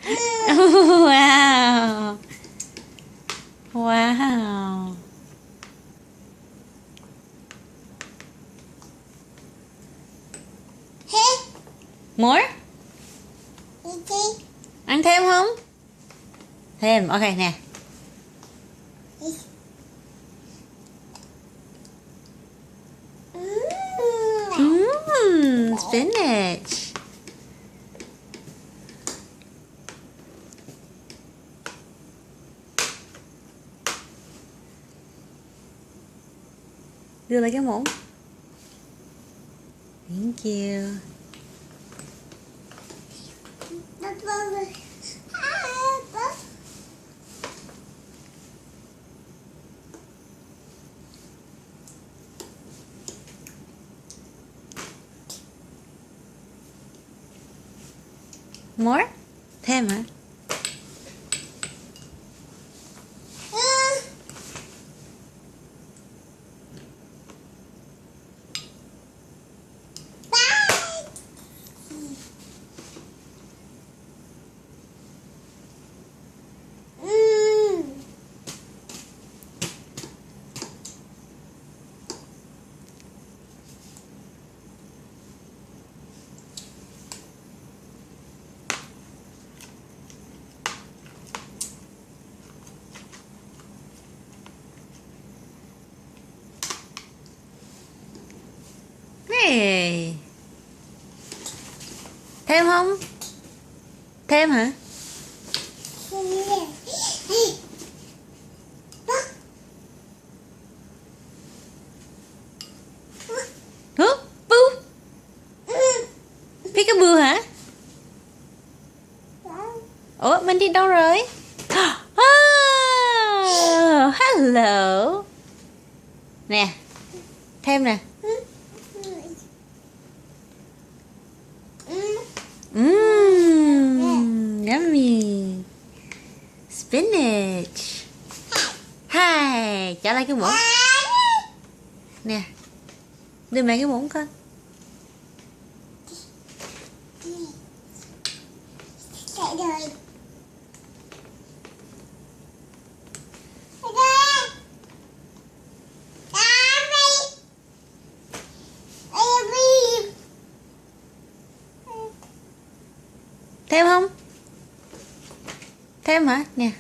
Wow. Wow. More? Ăn thêm không? Thêm, ok nè. Spinach. Đưa lại cái muỗng. Thank you. More? Thêm hả? Hey. Thêm không? Thêm hả? Húp, bú. Peekaboo hả? Ủa, Minh Thi đâu rồi? Oh, hello. Nè. Thêm nè. Yummy. Spinach. Hi, trả lại cái muỗng. Nè. Đưa mẹ cái muỗng con. Thêm không? Thêm hả? Nè.